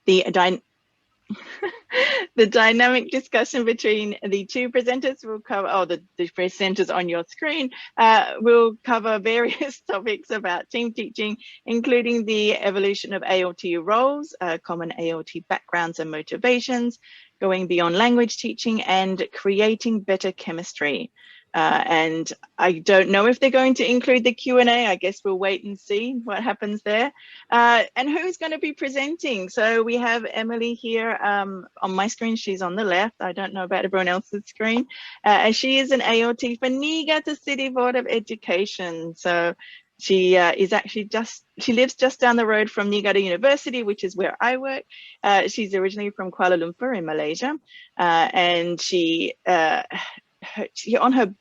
The the dynamic discussion between the two presenters will cover, the presenters on your screen will cover various topics about team teaching, including the evolution of ALT roles, common ALT backgrounds and motivations, going beyond language teaching, and creating better chemistry. And I don't know if they're going to include the Q&A. I guess we'll wait and see what happens there. And who's going to be presenting? So we have Emily here on my screen. She's on the left. I don't know about everyone else's screen. And she is an ALT for Niigata City Board of Education. So she is actually she lives just down the road from Niigata University, which is where I work. She's originally from Kuala Lumpur in Malaysia. And she on her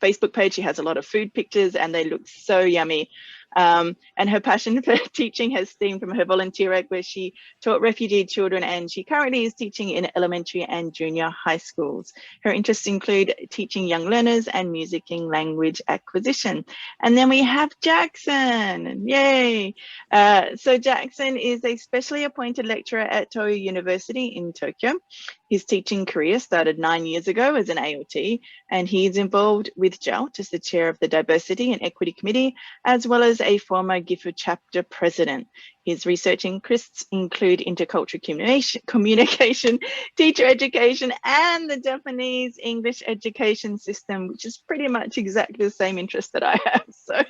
Facebook page, she has a lot of food pictures and they look so yummy. And her passion for teaching has stemmed from her volunteer work where she taught refugee children, and she currently is teaching in elementary and junior high schools. Her interests include teaching young learners and music and language acquisition. And then we have Jackson, yay. So Jackson is a specially appointed lecturer at Toyo University in Tokyo. His teaching career started 9 years ago as an ALT, and he is involved with JALT as the chair of the Diversity and Equity Committee, as well as a former GIFU chapter president. His research interests include intercultural communication, teacher education, and the Japanese English education system, which is pretty much exactly the same interest that I have. So,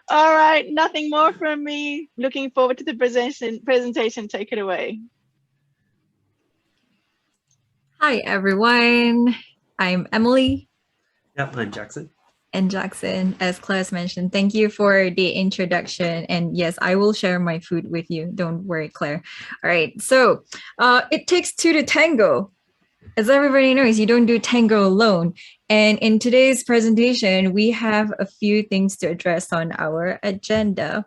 all right, nothing more from me. Looking forward to the presentation. Take it away. Hi, everyone. I'm Emily. Yep, I'm Jackson. And Jackson, as Claire mentioned, thank you for the introduction. And yes, I will share my food with you. Don't worry, Claire. All right. So it takes two to tango. As everybody knows, you don't do tango alone. And in today's presentation, we have a few things to address on our agenda.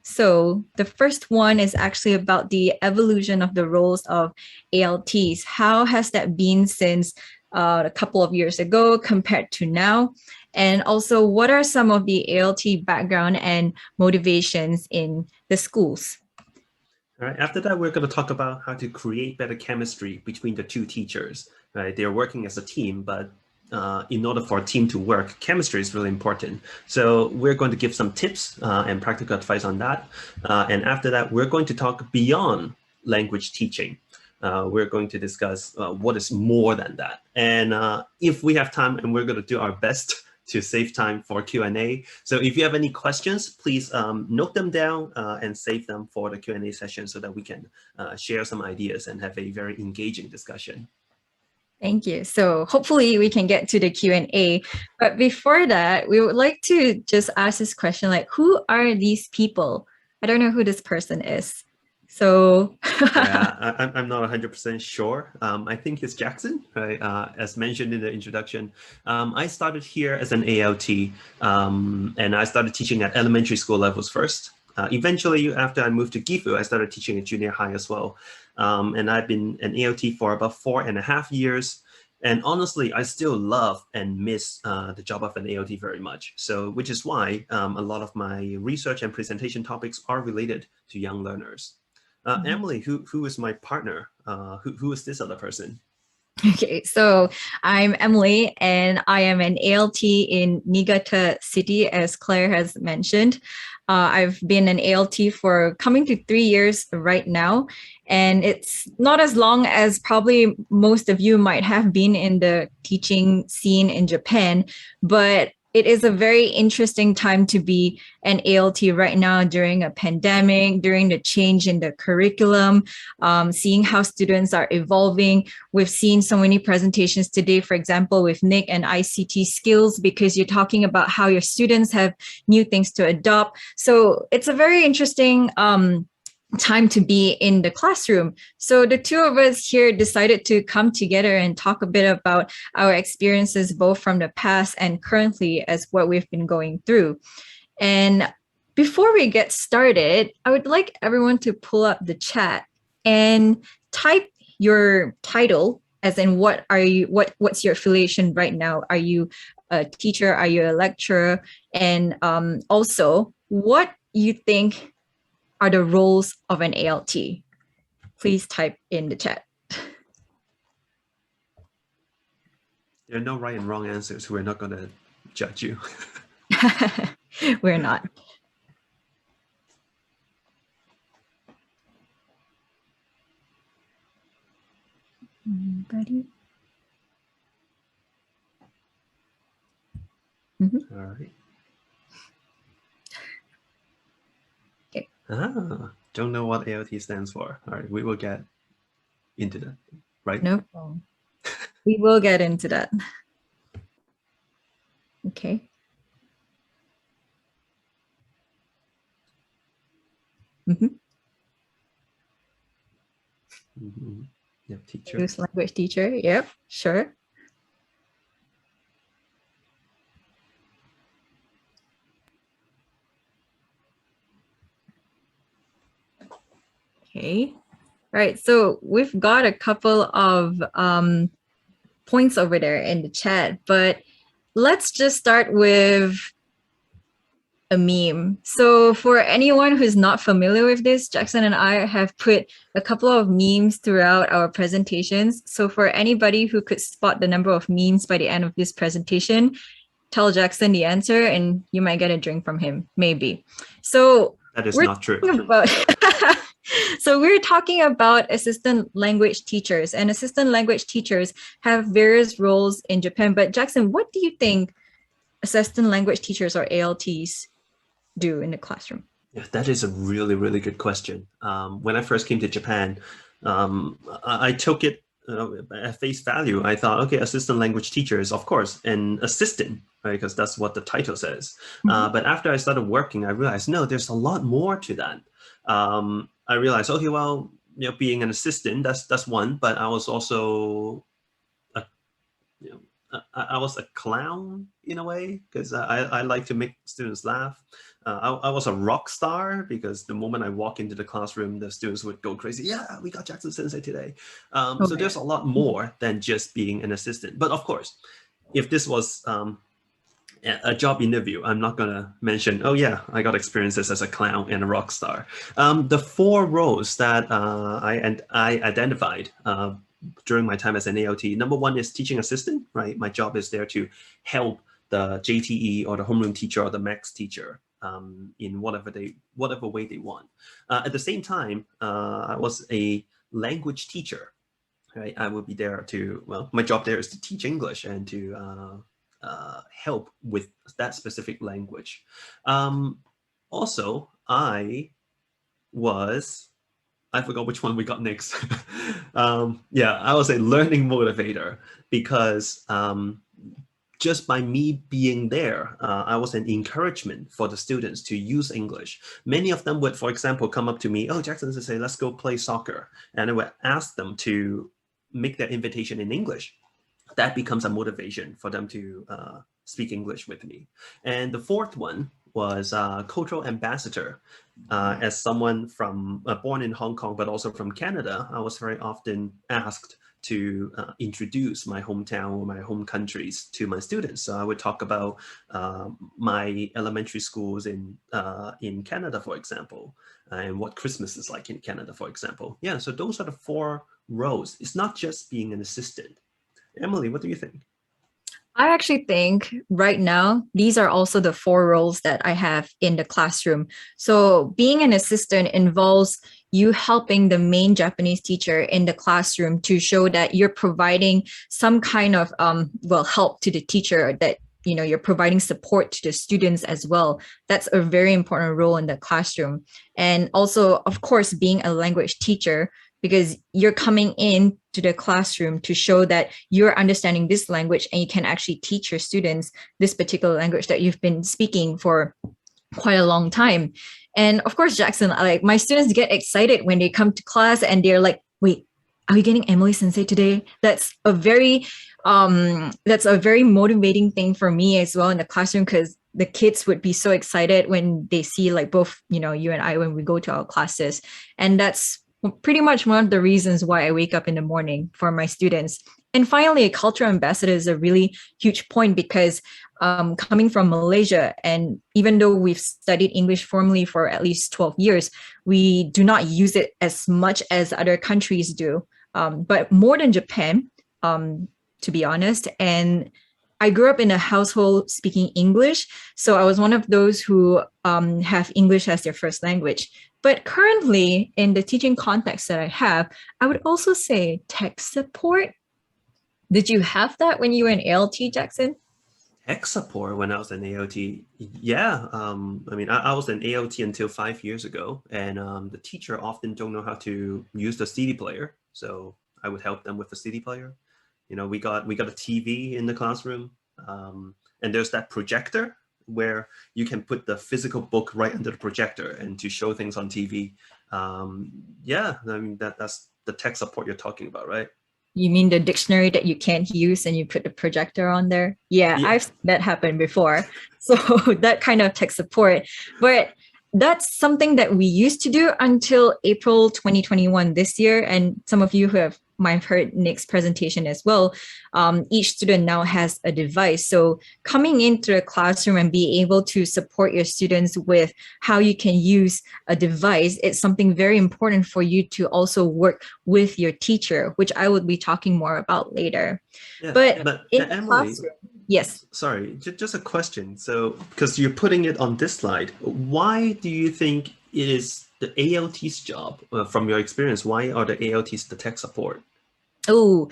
So the first one is actually about the evolution of the roles of ALTs. How has that been since a couple of years ago compared to now? And also, what are some of the ALT background and motivations in the schools? All right. After that, we're going to talk about how to create better chemistry between the two teachers. Right? They're working as a team, but in order for a team to work, chemistry is really important. So we're going to give some tips and practical advice on that. And after that, we're going to talk beyond language teaching. We're going to discuss what is more than that. And if we have time, and we're going to do our best to save time for Q&A. So if you have any questions, please note them down and save them for the Q&A session so that we can share some ideas and have a very engaging discussion. Thank you. So hopefully we can get to the Q&A. But before that, we would like to just ask this question, like, who are these people? I don't know who this person is. So yeah, I'm not 100% sure. I think it's Jackson, right? As mentioned in the introduction. I started here as an ALT, and I started teaching at elementary school levels first. Eventually, after I moved to GIFU, I started teaching at junior high as well. And I've been an ALT for about 4.5 years. And honestly, I still love and miss the job of an ALT very much. So, which is why a lot of my research and presentation topics are related to young learners. Emily, who is my partner? Who is this other person? Okay, so I'm Emily, and I am an ALT in Niigata City, as Claire has mentioned. I've been an ALT for coming to 3 years right now, and it's not as long as probably most of you might have been in the teaching scene in Japan, but it is a very interesting time to be an ALT right now during a pandemic, during the change in the curriculum, seeing how students are evolving. We've seen so many presentations today, for example, with Nick and ICT skills, because you're talking about how your students have new things to adopt. So it's a very interesting time to be in the classroom. So the two of us here decided to come together and talk a bit about our experiences, both from the past and currently, as what we've been going through. And before we get started, I would like everyone to pull up the chat and type your title, as in what are you, what's your affiliation right now? Are you a teacher? Are you a lecturer? And also what you think are the roles of an ALT. please type in the chat. There are no right and wrong answers. We're not going to judge you. We're not. Anybody? All right. Okay. Don't know what ALT stands for. All right, we will get into that, right? No problem. We will get into that. Okay. Yep, teacher. English language teacher. Yep, sure. Okay. All right. So we've got a couple of points over there in the chat, but let's just start with a meme. So for anyone who's not familiar with this, Jackson and I have put a couple of memes throughout our presentations. So for anybody who could spot the number of memes by the end of this presentation, tell Jackson the answer and you might get a drink from him, maybe. So that is not true. So we're talking about assistant language teachers, and assistant language teachers have various roles in Japan. But Jackson, what do you think assistant language teachers or ALTs do in the classroom? Yeah, that is a really, really good question. When I first came to Japan, I took it at face value. I thought, okay, assistant language teachers, of course, and assistant, right? Because that's what the title says. But after I started working, I realized, no, there's a lot more to that. I realized, okay, well, you know, being an assistant, that's one, but I was also I was a clown in a way, because I like to make students laugh. I was a rock star because the moment I walk into the classroom, the students would go crazy. Yeah, we got Jackson Sensei today. So there's a lot more than just being an assistant. But of course, if this was a job interview, I'm not going to mention, oh yeah, I got experiences as a clown and a rock star. The four roles that I identified during my time as an ALT. Number one is teaching assistant, right? My job is there to help the JTE or the homeroom teacher or the max teacher in whatever way they want. At the same time, I was a language teacher, right? I would be there to, well, my job there is to teach English and to help with that specific language. Also, I forgot which one we got next. Yeah, I was a learning motivator because just by me being there, I was an encouragement for the students to use English. Many of them would, for example, come up to me, oh, Jackson, to say, let's go play soccer. And I would ask them to make their invitation in English. That becomes a motivation for them to speak English with me. And the fourth one was cultural ambassador. As someone from born in Hong Kong, but also from Canada, I was very often asked to introduce my hometown or my home countries to my students. So I would talk about my elementary schools in Canada, for example, and what Christmas is like in Canada, for example. Yeah, so those are the four roles. It's not just being an assistant. Emily, what do you think? I actually think right now, these are also the four roles that I have in the classroom. So being an assistant involves you helping the main Japanese teacher in the classroom to show that you're providing some kind of help to the teacher, that you're providing support to the students as well. That's a very important role in the classroom. And also, of course, being a language teacher, because you're coming in to the classroom to show that you're understanding this language and you can actually teach your students this particular language that you've been speaking for quite a long time. And of course, Jackson, like my students get excited when they come to class and they're like, wait, are we getting Emily Sensei today? That's a very motivating thing for me as well in the classroom, because the kids would be so excited when they see like both, you and I, when we go to our classes. And that's pretty much one of the reasons why I wake up in the morning for my students. And finally, a cultural ambassador is a really huge point because coming from Malaysia, and even though we've studied English formally for at least 12 years, we do not use it as much as other countries do, but more than Japan, to be honest. And I grew up in a household speaking English, so I was one of those who have English as their first language. But currently, in the teaching context that I have, I would also say tech support. Did you have that when you were in ALT, Jackson? Tech support when I was in AOT. Yeah, I mean, I was in AOT until 5 years ago, and the teacher often don't know how to use the CD player, so I would help them with the CD player. You know, we got a TV in the classroom, and there's that projector where you can put the physical book right under the projector and to show things on TV. Yeah, I mean that's the tech support you're talking about, right? You mean the dictionary that you can't use and you put the projector on there? Yeah, Yeah. I've seen that happen before. So that kind of tech support. But that's something that we used to do until April 2021 this year. And some of you who might have heard Nick's presentation as well, each student now has a device. So coming into a classroom and be able to support your students with how you can use a device, it's something very important for you to also work with your teacher, which I will be talking more about later. Yeah, But in the Emily, classroom, yes. sorry, just a question. So, because you're putting it on this slide, why do you think it is the ALT's job, from your experience, why are the ALTs the tech support? Oh,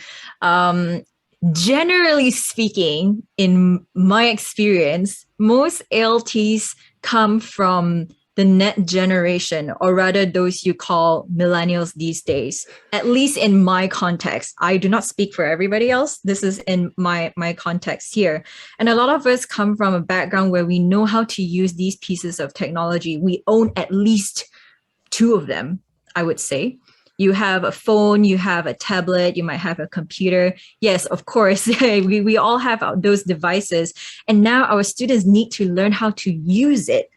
generally speaking, in my experience, most ALTs come from the net generation, or rather those you call millennials these days, at least in my context. I do not speak for everybody else. This is in my context here. And a lot of us come from a background where we know how to use these pieces of technology. We own at least two of them, I would say. You have a phone, you have a tablet, you might have a computer. Yes, of course, we all have those devices. And now our students need to learn how to use it.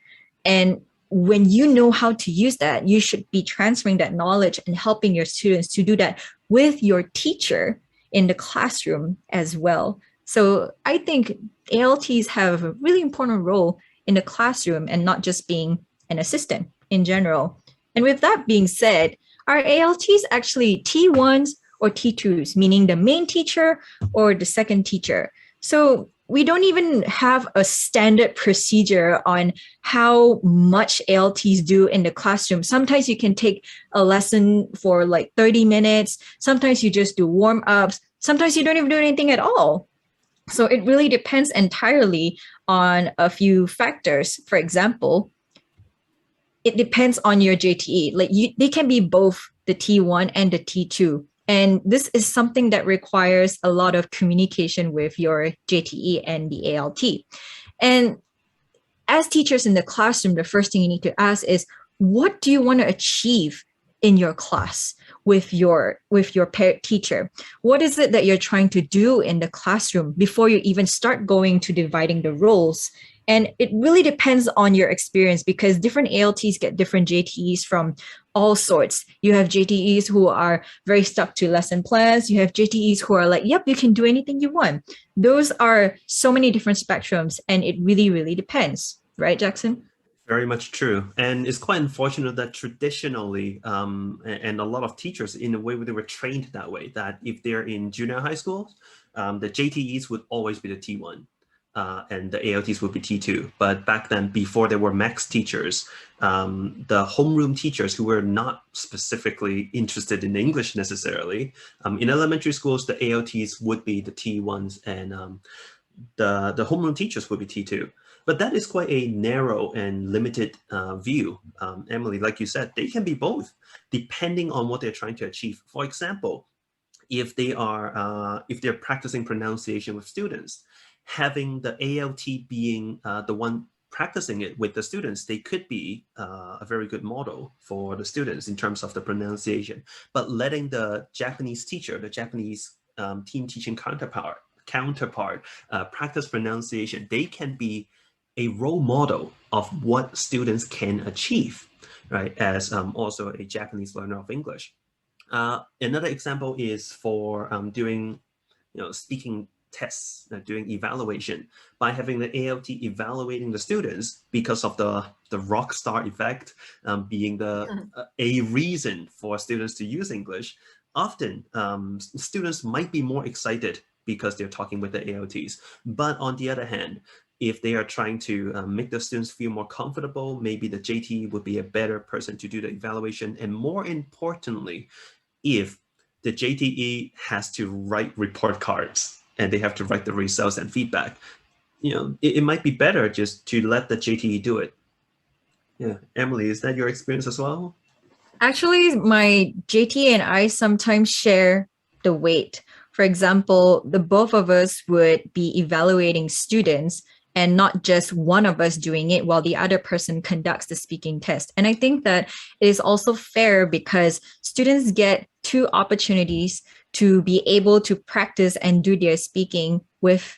And when you know how to use that, you should be transferring that knowledge and helping your students to do that with your teacher in the classroom as well. So I think ALTs have a really important role in the classroom and not just being an assistant in general. And with that being said, are ALTs actually T1s or T2s, meaning the main teacher or the second teacher? So we don't even have a standard procedure on how much ALTs do in the classroom. Sometimes you can take a lesson for like 30 minutes. Sometimes you just do warm-ups. Sometimes you don't even do anything at all. So it really depends entirely on a few factors. For example, it depends on your JTE. They can be both the T1 and the T2. And this is something that requires a lot of communication with your JTE and the ALT. And as teachers in the classroom, the first thing you need to ask is, what do you want to achieve in your class with your paired teacher? What is it that you're trying to do in the classroom before you even start going to dividing the roles? And it really depends on your experience because different ALTs get different JTEs from all sorts. You have JTEs who are very stuck to lesson plans. You have JTEs who are like, yep, you can do anything you want. Those are so many different spectrums, and it really, really depends. Right, Jackson? Very much true. And it's quite unfortunate that traditionally, and a lot of teachers, in a way, they were trained that way, that if they're in junior high schools, the JTEs would always be the T1. And the ALTs would be T2. But back then, before there were max teachers, the homeroom teachers who were not specifically interested in English necessarily, in elementary schools, the ALTs would be the T1s and the homeroom teachers would be T2. But that is quite a narrow and limited view. Emily, like you said, they can be both, depending on what they're trying to achieve. For example, if they're practicing pronunciation with students, having the ALT being the one practicing it with the students, they could be a very good model for the students in terms of the pronunciation. But letting the Japanese teacher, the Japanese team teaching counterpart practice pronunciation, they can be a role model of what students can achieve, right? As also a Japanese learner of English. Another example is for doing speaking tests, doing evaluation, by having the ALT evaluating the students because of the rock star effect, being the a reason for students to use English. Often students might be more excited because they're talking with the ALTs. But on the other hand, if they are trying to make the students feel more comfortable, maybe the JT would be a better person to do the evaluation. And more importantly, if the JTE has to write report cards and they have to write the results and feedback, it might be better just to let the JTE do it. Yeah, Emily, is that your experience as well? Actually, my JT and I sometimes share the weight. For example, the both of us would be evaluating students and not just one of us doing it while the other person conducts the speaking test. And I think that it is also fair because students get two opportunities to be able to practice and do their speaking with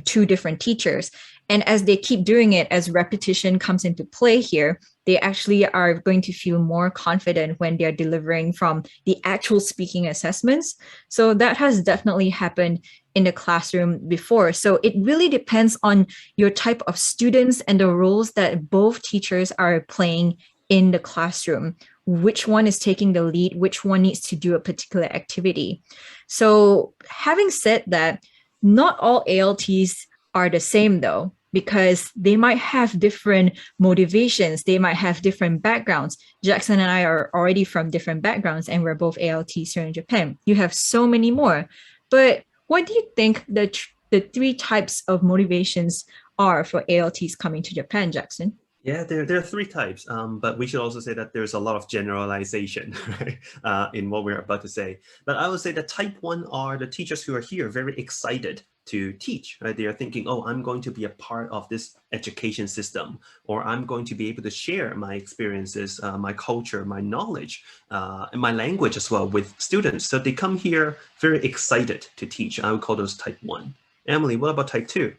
two different teachers. And as they keep doing it, as repetition comes into play here, they actually are going to feel more confident when they're delivering from the actual speaking assessments. So that has definitely happened in the classroom before. So it really depends on your type of students and the roles that both teachers are playing in the classroom. Which one is taking the lead, which one needs to do a particular activity. So having said that, not all ALTs are the same though, because they might have different motivations. They might have different backgrounds. Jackson and I are already from different backgrounds and we're both ALTs here in Japan. You have so many more. But what do you think the three types of motivations are for ALTs coming to Japan, Jackson? Yeah, there are three types, but we should also say that there's a lot of generalization right, in what we're about to say. But I would say that type 1 are the teachers who are here very excited to teach. Right? They are thinking, oh, I'm going to be a part of this education system, or I'm going to be able to share my experiences, my culture, my knowledge, and my language as well with students. So they come here very excited to teach. I would call those type 1. Emily, what about type 2?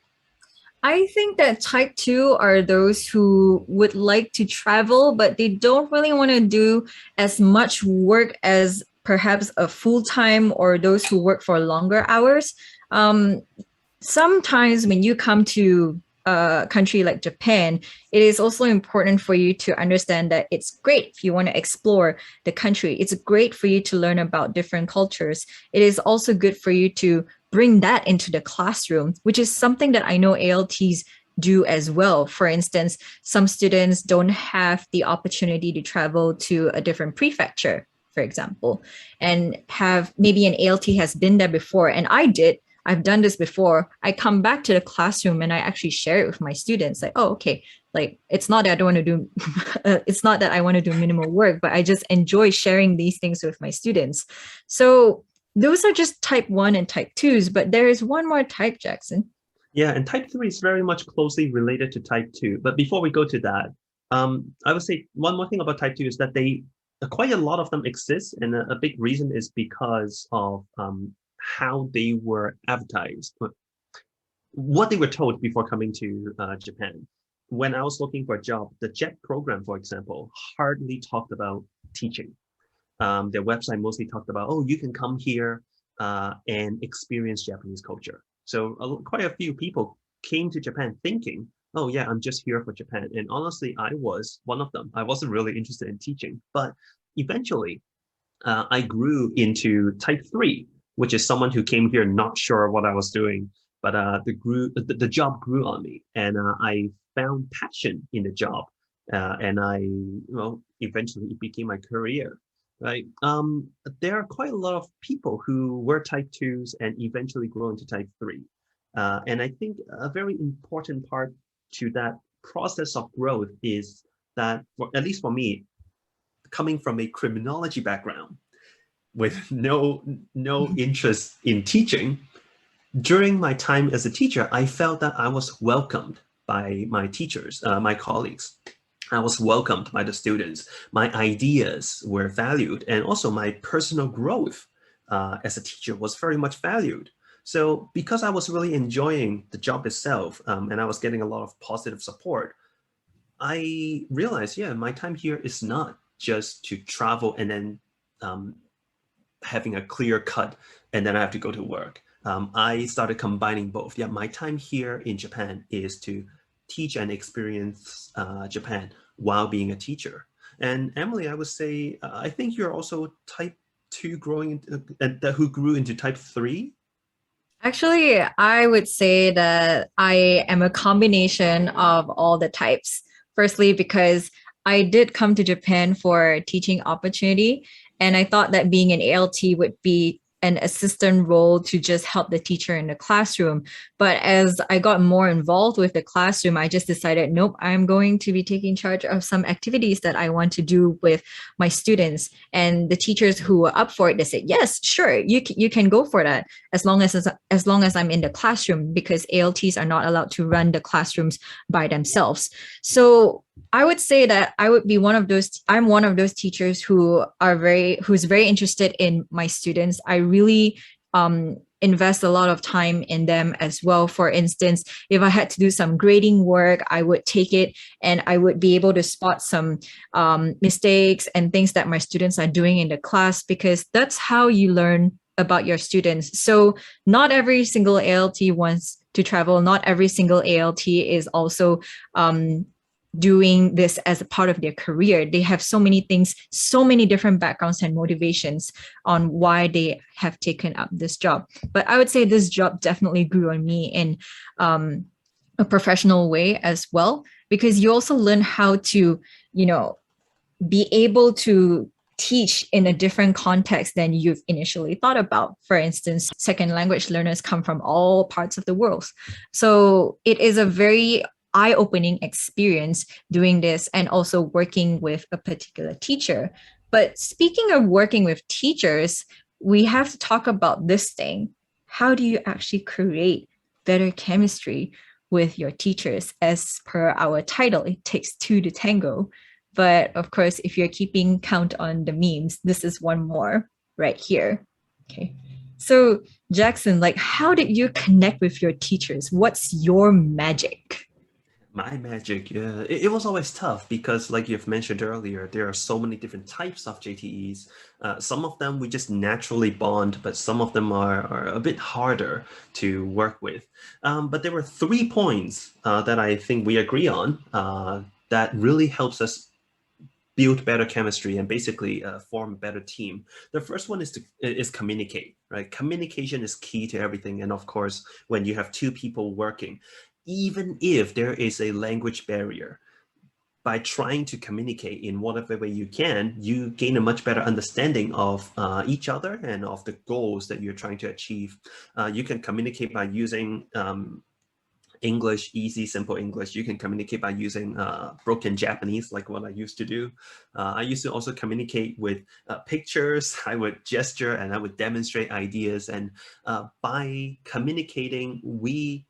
I think that type 2 are those who would like to travel, but they don't really want to do as much work as perhaps a full-time or those who work for longer hours. Sometimes when you come to a country like Japan, it is also important for you to understand that it's great if you want to explore the country. It's great for you to learn about different cultures. It is also good for you to bring that into the classroom, which is something that I know ALTs do as well. For instance, some students don't have the opportunity to travel to a different prefecture, for example, and have maybe an ALT has been there before. And I've done this before. I come back to the classroom and I actually share it with my students. Like, oh, okay. Like, it's not that I don't want to do, it's not that I want to do minimal work, but I just enjoy sharing these things with my students. So those are just type 1 and type 2s, but there is one more type, Jackson. Yeah, and type 3 is very much closely related to type 2. But before we go to that, I would say one more thing about type 2 is that quite a lot of them exist. And a big reason is because of how they were advertised, what they were told before coming to Japan. When I was looking for a job, the JET program, for example, hardly talked about teaching. Their website mostly talked about, oh, you can come here and experience Japanese culture. So quite a few people came to Japan thinking, oh yeah, I'm just here for Japan. And honestly, I was one of them. I wasn't really interested in teaching, but eventually I grew into type 3, which is someone who came here not sure what I was doing, but the job grew on me, and I found passion in the job, and eventually it became my career. Right. There are quite a lot of people who were type 2s and eventually grow into type 3. And I think a very important part to that process of growth is that, at least for me, coming from a criminology background with no interest in teaching, during my time as a teacher, I felt that I was welcomed by my teachers, my colleagues. I was welcomed by the students. My ideas were valued, and also my personal growth as a teacher was very much valued. So because I was really enjoying the job itself, and I was getting a lot of positive support, I realized, yeah, my time here is not just to travel and then having a clear cut, and then I have to go to work. I started combining both. Yeah, my time here in Japan is to teach and experience Japan while being a teacher. And Emily, I would say, I think you're also type 2 who grew into type 3. Actually, I would say that I am a combination of all the types. Firstly, because I did come to Japan for teaching opportunity, and I thought that being an ALT would be an assistant role to just help the teacher in the classroom. But as I got more involved with the classroom, I just decided, nope, I'm going to be taking charge of some activities that I want to do with my students. And the teachers who were up for it, they said, yes, sure, you can go for that as long as I'm in the classroom, because ALTs are not allowed to run the classrooms by themselves. So I would say that I'm one of those teachers who's very interested in my students. I really invest a lot of time in them as well. For instance, if I had to do some grading work, I would take it and I would be able to spot some mistakes and things that my students are doing in the class, because that's how you learn about your students. So not every single ALT wants to travel. Not every single ALT is also doing this as a part of their career. They have so many things, so many different backgrounds and motivations on why they have taken up this job. But I would say this job definitely grew on me in a professional way as well, because you also learn how to, be able to teach in a different context than you've initially thought about. For instance, second language learners come from all parts of the world. So it is a very eye-opening experience doing this and also working with a particular teacher. But speaking of working with teachers, we have to talk about this thing. How do you actually create better chemistry with your teachers? As per our title, it takes two to tango. But of course, if you're keeping count on the memes, this is one more right here. Okay. So Jackson, how did you connect with your teachers? What's your magic? My magic, yeah. It was always tough because, like you've mentioned earlier, there are so many different types of JTEs. Some of them we just naturally bond, but some of them are a bit harder to work with. But there were 3 points that I think we agree on that really helps us build better chemistry and basically form a better team. The first one is communicate, right? Communication is key to everything. And of course, when you have 2 people working, even if there is a language barrier, by trying to communicate in whatever way you can, you gain a much better understanding of each other and of the goals that you're trying to achieve. You can communicate by using English, easy, simple English. You can communicate by using broken Japanese, like what I used to do. I used to also communicate with pictures. I would gesture and I would demonstrate ideas. And by communicating, we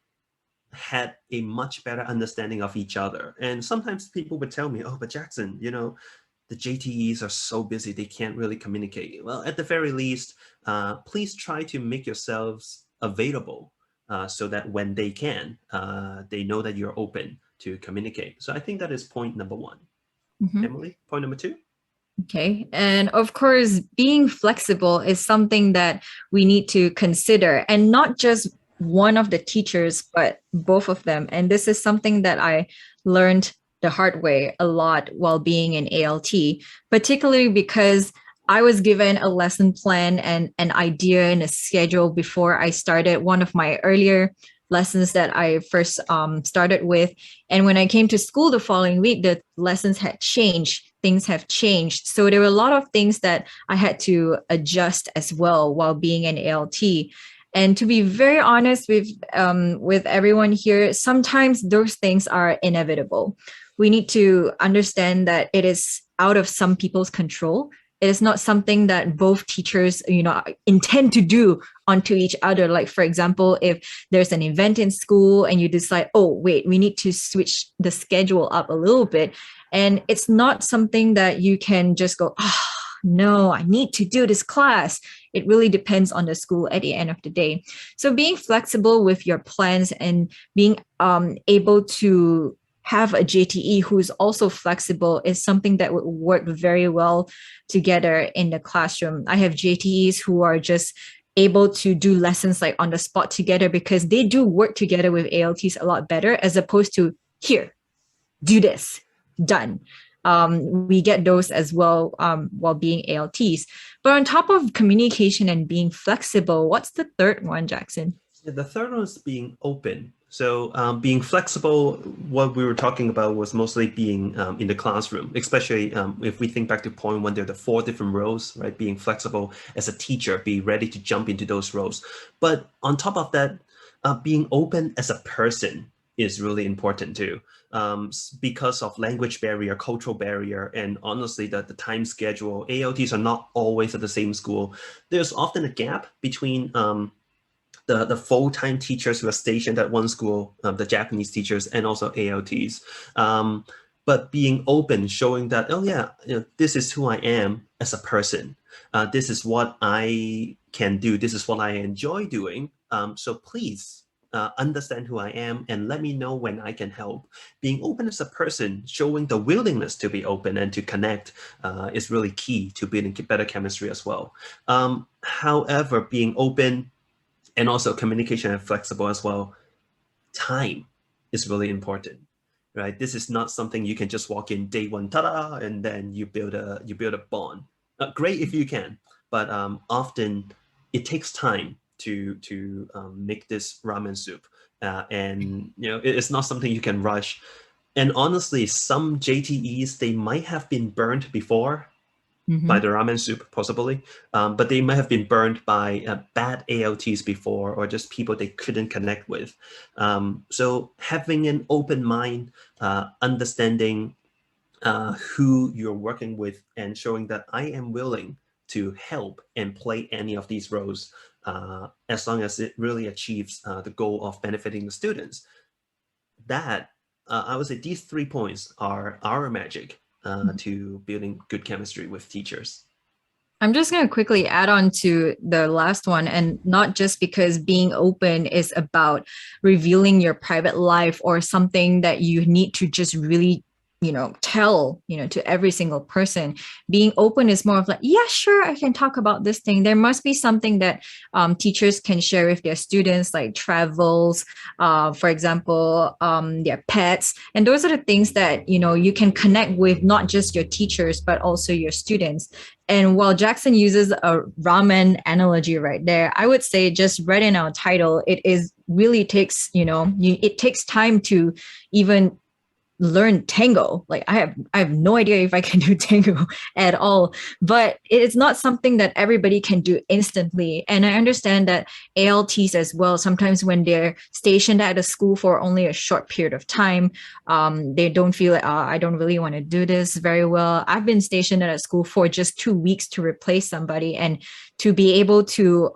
had a much better understanding of each other. And sometimes people would tell me, oh, but Jackson, the JTEs are so busy, they can't really communicate. Well, at the very least, please try to make yourselves available so that when they can, they know that you're open to communicate. So I think that is point number 1. Mm-hmm. Emily, point number 2. Okay. And of course, being flexible is something that we need to consider, and not just one of the teachers, but both of them. And this is something that I learned the hard way a lot while being in ALT, particularly because I was given a lesson plan and an idea and a schedule before I started one of my earlier lessons that I first started with. And when I came to school the following week, the lessons had changed. Things have changed. So there were a lot of things that I had to adjust as well while being an ALT. And to be very honest with everyone here, sometimes those things are inevitable. We need to understand that it is out of some people's control. It is not something that both teachers, intend to do onto each other. Like, for example, if there's an event in school and you decide, oh, wait, we need to switch the schedule up a little bit. And it's not something that you can just go, no, I need to do this class. It really depends on the school at the end of the day. So being flexible with your plans and being able to have a JTE who's also flexible is something that would work very well together in the classroom. I have JTEs who are just able to do lessons like on the spot together, because they do work together with ALTs a lot better, as opposed to here, do this, done. We get those as well while being ALTs. But on top of communication and being flexible, what's the third one, Jackson? Yeah, the third one is being open. So being flexible, what we were talking about was mostly being in the classroom, especially if we think back to point one, there are the 4 different roles, right? Being flexible as a teacher, be ready to jump into those roles. But on top of that, being open as a person is really important too, because of language barrier, cultural barrier, and honestly, the time schedule. ALTs are not always at the same school. There's often a gap between the full-time teachers who are stationed at one school, the Japanese teachers, and also ALTs. But being open, showing that, oh yeah, this is who I am as a person. This is what I can do. This is what I enjoy doing. So please understand who I am and let me know when I can help. Being open as a person, showing the willingness to be open and to connect is really key to building better chemistry as well. However, being open and also communication and flexible as well, time is really important, right? This is not something you can just walk in day one, ta-da, and then you build a bond. Great if you can, but often it takes time to make this ramen soup, and it's not something you can rush. And honestly, some JTEs, they might have been burned before by the ramen soup, possibly, but they might have been burned by bad ALTs before, or just people they couldn't connect with. So having an open mind, understanding who you're working with, and showing that I am willing to help and play any of these roles, as long as it really achieves the goal of benefiting the students. That I would say these 3 points are our magic to building good chemistry with teachers. I'm just going to quickly add on to the last one, and not just because being open is about revealing your private life or something that you need to just really tell to every single person. Being open is more of like, yeah, sure, I can talk about this thing. There must be something that teachers can share with their students, like travels, for example, their pets, and those are the things that you can connect with, not just your teachers but also your students. And while Jackson uses a ramen analogy right there, I would say, just read in our title, it takes time to even learn tango. Like I have no idea if I can do tango at all, but it's not something that everybody can do instantly. And I understand that ALTs as well, sometimes when they're stationed at a school for only a short period of time, they don't feel like, I don't really want to do this very well. I've been stationed at a school for just 2 weeks to replace somebody, and to be able to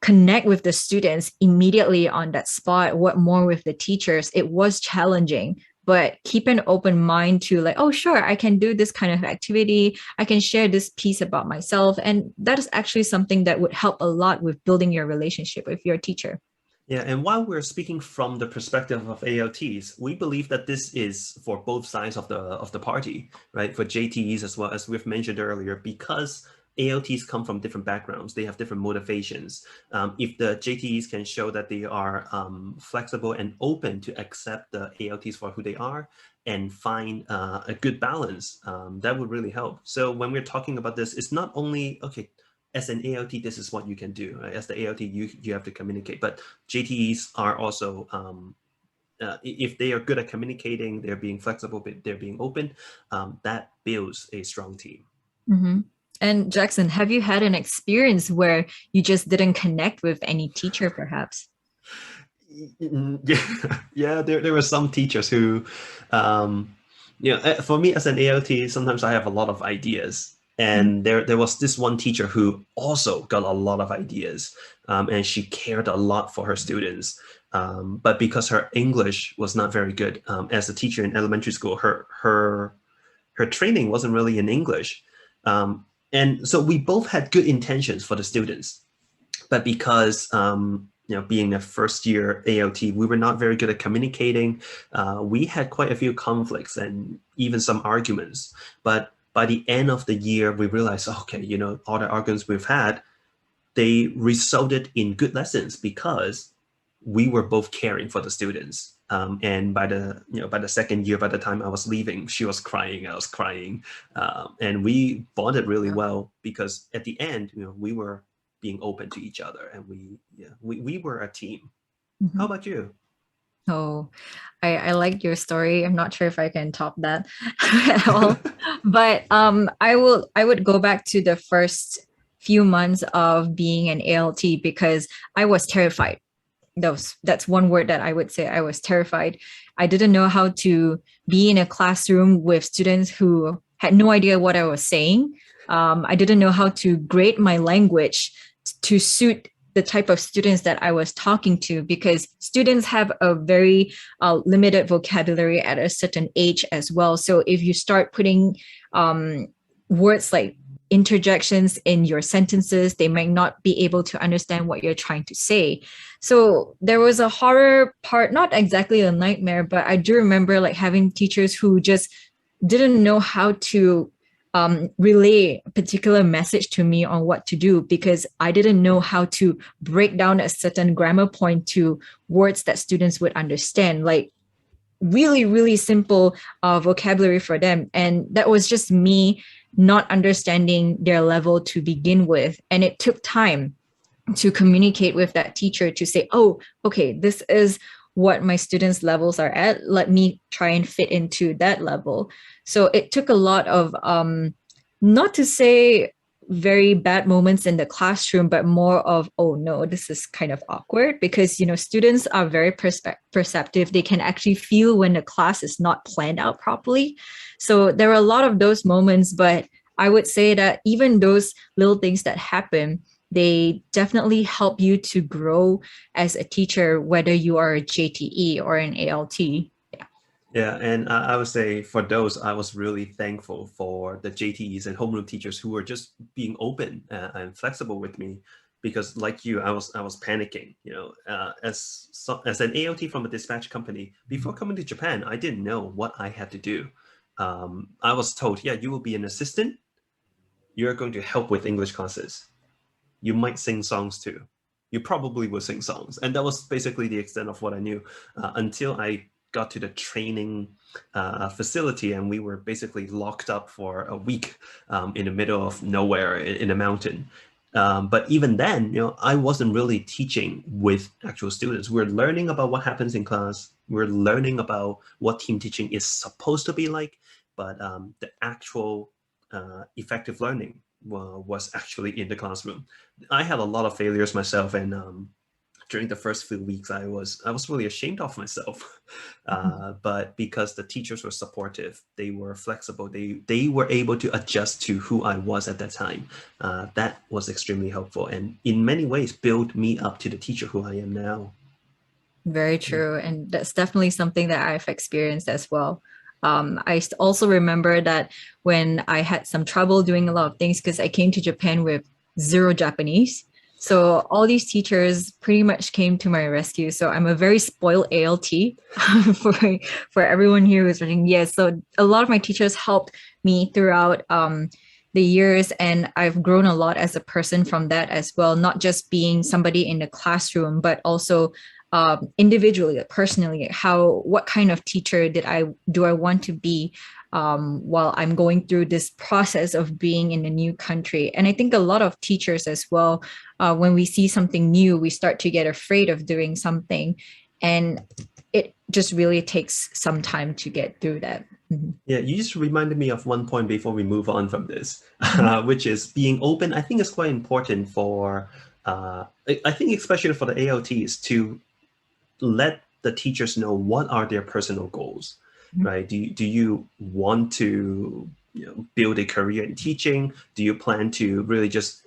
connect with the students immediately on that spot, what more with the teachers, it was challenging. But keep an open mind to like, oh, sure, I can do this kind of activity. I can share this piece about myself. And that is actually something that would help a lot with building your relationship with your teacher. Yeah, and while we're speaking from the perspective of ALTs, we believe that this is for both sides of the party, right? For JTEs as well, as we've mentioned earlier, because ALTs come from different backgrounds, they have different motivations. If the JTEs can show that they are flexible and open to accept the ALTs for who they are and find a good balance, that would really help. So when we're talking about this, it's not only, okay, as an ALT, this is what you can do. Right? As the ALT, you have to communicate, but JTEs are also, if they are good at communicating, they're being flexible, but they're being open, that builds a strong team. Mm-hmm. And Jackson, have you had an experience where you just didn't connect with any teacher, perhaps? Yeah, there were some teachers who, for me as an ALT, sometimes I have a lot of ideas. And there was this one teacher who also got a lot of ideas, and she cared a lot for her students. But because her English was not very good as a teacher in elementary school, her training wasn't really in English. And so we both had good intentions for the students, but because being a first year ALT, we were not very good at communicating. We had quite a few conflicts and even some arguments. But by the end of the year, we realized, okay, all the arguments we've had, they resulted in good lessons because we were both caring for the students. And by the second year, by the time I was leaving, she was crying, I was crying, and we bonded really well because at the end, we were being open to each other, and we were a team. Mhm. How about you? Oh, I like your story. I'm not sure if I can top that at all. But I would go back to the first few months of being an ALT because I was terrified. That's one word that I would say. I was terrified. I didn't know how to be in a classroom with students who had no idea what I was saying. I didn't know how to grade my language to suit the type of students that I was talking to, because students have a very limited vocabulary at a certain age as well. So if you start putting words like interjections in your sentences, they might not be able to understand what you're trying to say. So there was a horror part, not exactly a nightmare, but I do remember like having teachers who just didn't know how to relay a particular message to me on what to do, because I didn't know how to break down a certain grammar point to words that students would understand, like really, really simple vocabulary for them. And that was just me not understanding their level to begin with. And it took time to communicate with that teacher to say, oh, okay, this is what my students' levels are at. Let me try and fit into that level. So it took a lot of, not to say very bad moments in the classroom, but more of, oh no, this is kind of awkward, because, students are very perceptive. They can actually feel when the class is not planned out properly. So there are a lot of those moments, but I would say that even those little things that happen, they definitely help you to grow as a teacher, whether you are a JTE or an ALT. Yeah, and I would say for those, I was really thankful for the JTEs and homeroom teachers who were just being open and flexible with me, because like you, I was panicking. As an ALT from a dispatch company, before coming to Japan, I didn't know what I had to do. I was told, yeah, you will be an assistant. You're going to help with English classes. You might sing songs too. You probably will sing songs. And that was basically the extent of what I knew until I got to the training facility, and we were basically locked up for a week in the middle of nowhere in a mountain. But even then, I wasn't really teaching with actual students. We're learning about what happens in class. We're learning about what team teaching is supposed to be like, but the actual effective learning was actually in the classroom. I had a lot of failures myself, and during the first few weeks, I was really ashamed of myself. But because the teachers were supportive, they were flexible, they were able to adjust to who I was at that time. That was extremely helpful, and in many ways built me up to the teacher who I am now. Very true. And that's definitely something that I've experienced as well. I also remember that when I had some trouble doing a lot of things, because I came to Japan with zero Japanese. So all these teachers pretty much came to my rescue. So I'm a very spoiled ALT for everyone here who's watching. Yes, so a lot of my teachers helped me throughout the years, and I've grown a lot as a person from that as well. Not just being somebody in the classroom, but also individually, personally, what kind of teacher do I want to be while I'm going through this process of being in a new country. And I think a lot of teachers as well, when we see something new, we start to get afraid of doing something, and it just really takes some time to get through that. Mm-hmm. Yeah, you just reminded me of one point before we move on from this, which is being open. I think it's quite important for, I think especially for the ALTs, to let the teachers know what are their personal goals, right? Do you want to build a career in teaching? Do you plan to really just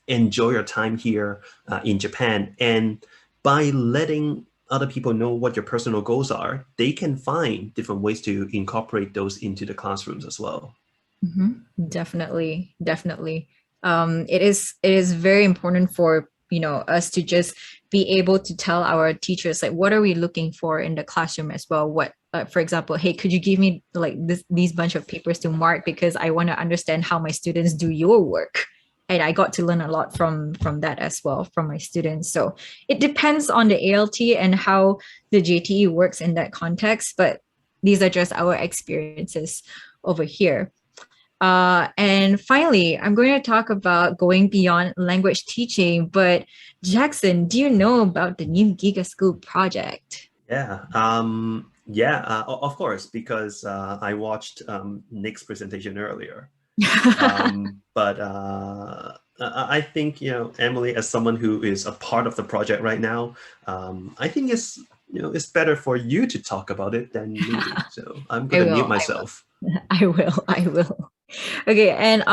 enjoy your time here in Japan? And by letting other people know what your personal goals are, they can find different ways to incorporate those into the classrooms as well. Mm-hmm. Definitely. It is very important for us to just be able to tell our teachers, like, what are we looking for in the classroom as well? What, for example, hey, could you give me like these bunch of papers to mark, because I want to understand how my students do your work. and I got to learn a lot from that as well from my students. So it depends on the ALT and how the JTE works in that context, but these are just our experiences over here. And finally, I'm going to talk about going beyond language teaching. But Jackson, do you know about the new Giga School project? Yeah, of course, because I watched Nick's presentation earlier. But I think, Emily, as someone who is a part of the project right now, I think it's better for you to talk about it than me. So I'm going to mute myself. I will. Okay, and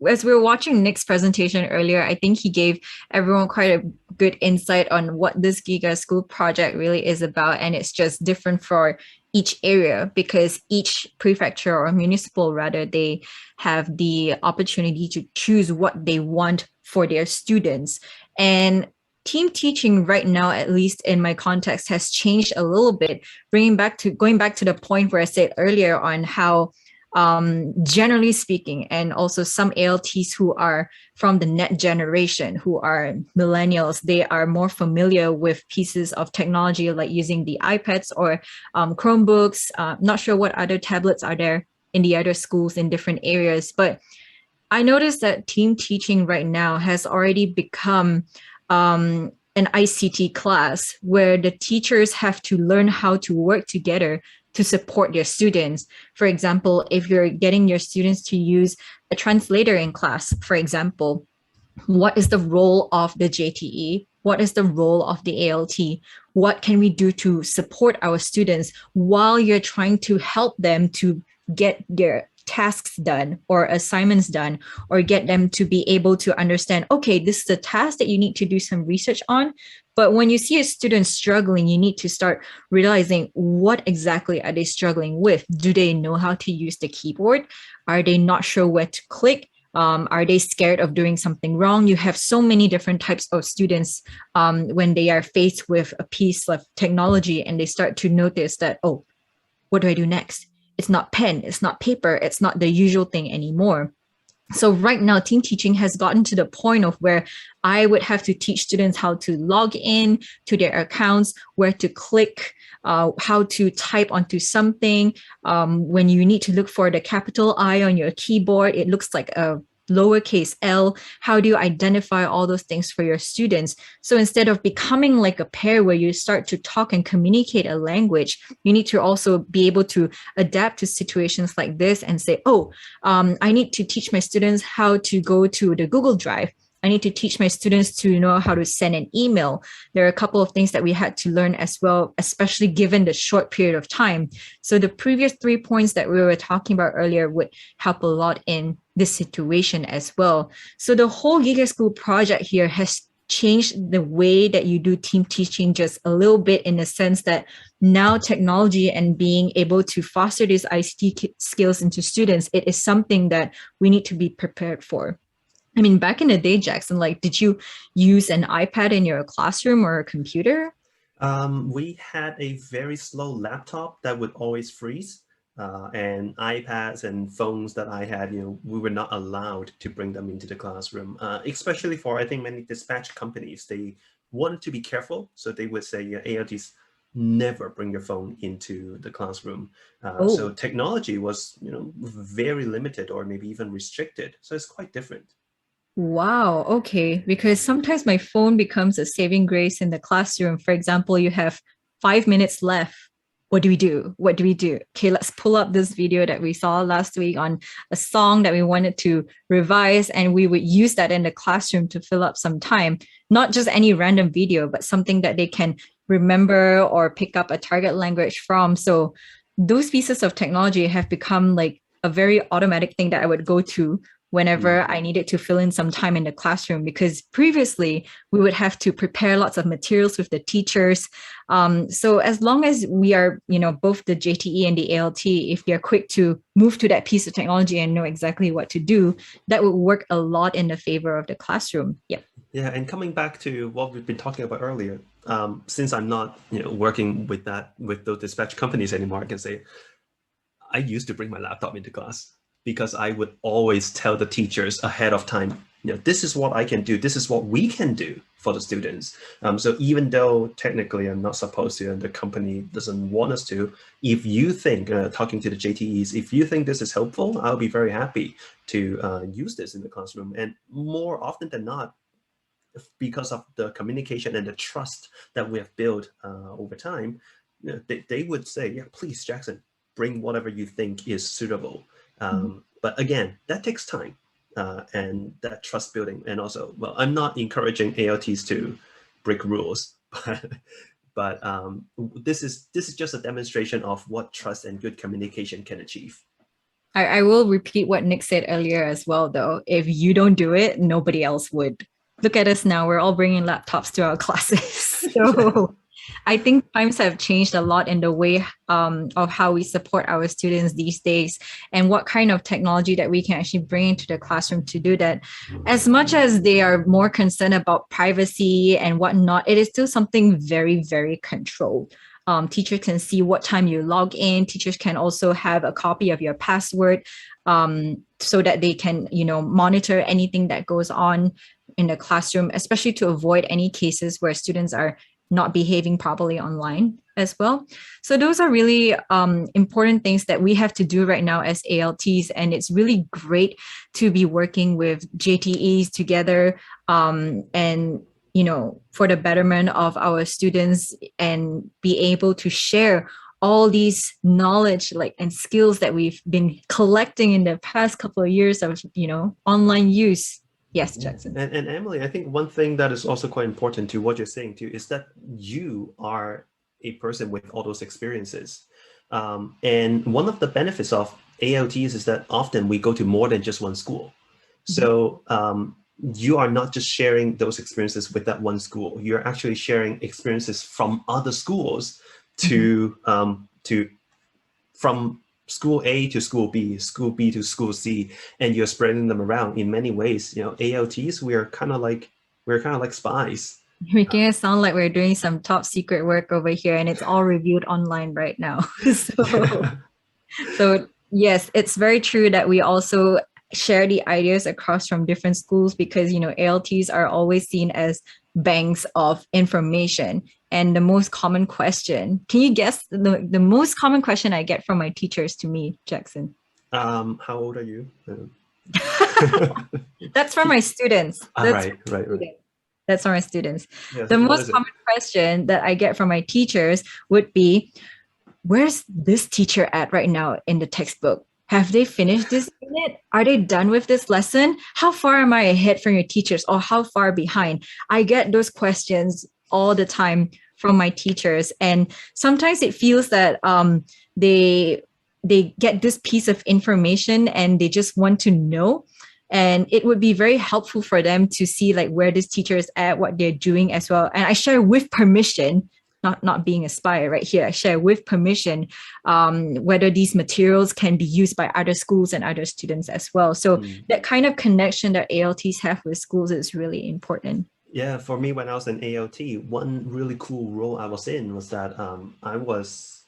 as we were watching Nick's presentation earlier, I think he gave everyone quite a good insight on what this Giga School project really is about, and it's just different for each area because each prefecture or municipal rather, they have the opportunity to choose what they want for their students. And team teaching right now, at least in my context, has changed a little bit, going back to the point where I said earlier on how generally speaking, and also some ALTs who are from the net generation, who are millennials, they are more familiar with pieces of technology like using the iPads or Chromebooks. Not sure what other tablets are there in the other schools in different areas, but I noticed that team teaching right now has already become an ICT class where the teachers have to learn how to work together to support their students. For example, if you're getting your students to use a translator in class, for example, what is the role of the JTE? What is the role of the ALT? What can we do to support our students while you're trying to help them to get their tasks done or assignments done, or get them to be able to understand, okay, this is a task that you need to do some research on. But when you see a student struggling, you need to start realizing what exactly are they struggling with. Do they know how to use the keyboard? Are they not sure where to click? Are they scared of doing something wrong? You have so many different types of students when they are faced with a piece of technology and they start to notice that, oh, what do I do next? It's not pen, it's not paper, it's not the usual thing anymore. So right now, team teaching has gotten to the point of where I would have to teach students how to log in to their accounts, where to click, how to type onto something. When you need to look for the capital I on your keyboard, it looks like a lowercase L. How do you identify all those things for your students? So instead of becoming like a pair where you start to talk and communicate a language, you need to also be able to adapt to situations like this and say, oh, I need to teach my students how to go to the Google Drive. I need to teach my students to know how to send an email. There are a couple of things that we had to learn as well, especially given the short period of time. So the previous 3 points that we were talking about earlier would help a lot in this situation as well. So the whole Giga School project here has changed the way that you do team teaching just a little bit, in the sense that now technology and being able to foster these ICT skills into students, it is something that we need to be prepared for. I mean, back in the day, Jackson, like, did you use an iPad in your classroom or a computer? We had a very slow laptop that would always freeze, and iPads and phones that I had, we were not allowed to bring them into the classroom, especially for, I think, many dispatch companies. They wanted to be careful, so they would say, ALTs, never bring your phone into the classroom. So technology was, very limited or maybe even restricted. So it's quite different. Wow, okay. Because sometimes my phone becomes a saving grace in the classroom. For example, you have 5 minutes left. What do we do? What do we do? Okay, let's pull up this video that we saw last week on a song that we wanted to revise, and we would use that in the classroom to fill up some time. Not just any random video, but something that they can remember or pick up a target language from. So those pieces of technology have become like a very automatic thing that I would go to whenever I needed to fill in some time in the classroom, because previously we would have to prepare lots of materials with the teachers. So as long as we are, both the JTE and the ALT, if they're quick to move to that piece of technology and know exactly what to do, that would work a lot in the favor of the classroom. Yep. Yeah, and coming back to what we've been talking about earlier, since I'm not, working with those dispatch companies anymore, I can say I used to bring my laptop into class, because I would always tell the teachers ahead of time, this is what I can do. This is what we can do for the students. So even though technically I'm not supposed to, and the company doesn't want us to, if you think, talking to the JTEs, if you think this is helpful, I'll be very happy to use this in the classroom. And more often than not, because of the communication and the trust that we have built over time, they would say, yeah, please, Jackson, bring whatever you think is suitable. But again, that takes time and that trust building. And also, well, I'm not encouraging ALTs to break rules, but this is just a demonstration of what trust and good communication can achieve. I will repeat what Nick said earlier as well, though. If you don't do it, nobody else would. Look at us now. We're all bringing laptops to our classes. So I think times have changed a lot in the way of how we support our students these days, and what kind of technology that we can actually bring into the classroom to do that. As much as they are more concerned about privacy and whatnot, it is still something very, very controlled. Teachers can see what time you log in. Teachers can also have a copy of your password so that they can, monitor anything that goes on in the classroom, especially to avoid any cases where students are not behaving properly online as well. So those are really important things that we have to do right now as ALTs. And it's really great to be working with JTEs together and for the betterment of our students, and be able to share all these knowledge and skills that we've been collecting in the past couple of years of, online use. Yes, Jackson. And Emily, I think one thing that is also quite important to what you're saying too is that you are a person with all those experiences. And one of the benefits of ALTs is that often we go to more than just one school. So you are not just sharing those experiences with that one school. You're actually sharing experiences from other schools from school A to school B to school C, and you're spreading them around in many ways. ALTs, we're kind of like spies. Making it sound like we're doing some top secret work over here, and it's all reviewed online right now. So yes, it's very true that we also share the ideas across from different schools, because ALTs are always seen as banks of information. And the most common question, can you guess the most common question I get from my teachers to me, Jackson? How old are you? That's from my students. Right. That's from my students. Yeah, the most common question that I get from my teachers would be, where's this teacher at right now in the textbook? Have they finished this unit? Are they done with this lesson? How far am I ahead from your teachers, or how far behind? I get those questions all the time from my teachers. And sometimes it feels that they get this piece of information and they just want to know. And it would be very helpful for them to see where this teacher is at, what they're doing as well. And I share with permission, not being a spy right here. I share with permission whether these materials can be used by other schools and other students as well. So that kind of connection that ALTs have with schools is really important. Yeah, for me, when I was in ALT, one really cool role I was in was that I was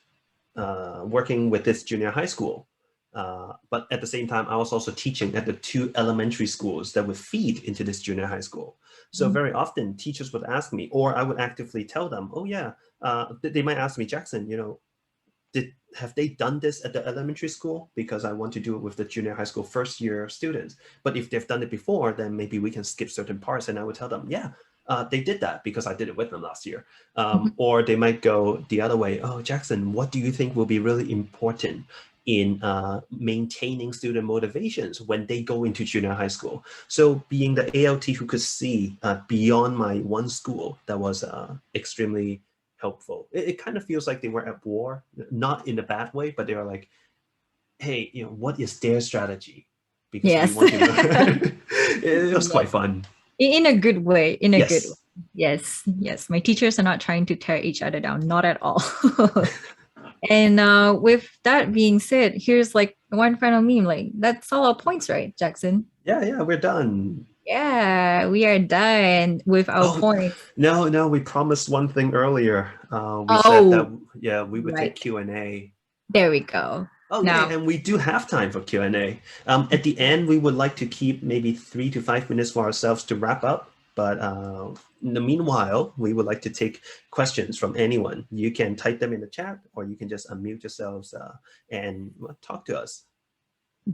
working with this junior high school. But at the same time, I was also teaching at the 2 elementary schools that would feed into this junior high school. So very often teachers would ask me, or I would actively tell them, oh yeah, they might ask me, Jackson, have they done this at the elementary school? Because I want to do it with the junior high school first year students. But if they've done it before, then maybe we can skip certain parts. And I would tell them, yeah, they did that because I did it with them last year. Or they might go the other way. Oh, Jackson, what do you think will be really important in maintaining student motivations when they go into junior high school? So being the ALT who could see beyond my one school, that was extremely helpful. It kind of feels like they were at war, not in a bad way, but they were like, hey, what is their strategy? Because we want to know. It was quite fun. In a good way, good way. Yes. Yes. My teachers are not trying to tear each other down, not at all. And with that being said, here's one final meme. That's all our points, right, Jackson? Yeah, we're done. Yeah, we are done with our points. No, we promised one thing earlier. We said that we would take Q&A. There we go. Okay, now. and we do have time for Q&A. At the end, we would like to keep maybe 3 to 5 minutes for ourselves to wrap up. But in the meanwhile, we would like to take questions from anyone. You can type them in the chat, or you can just unmute yourselves and talk to us.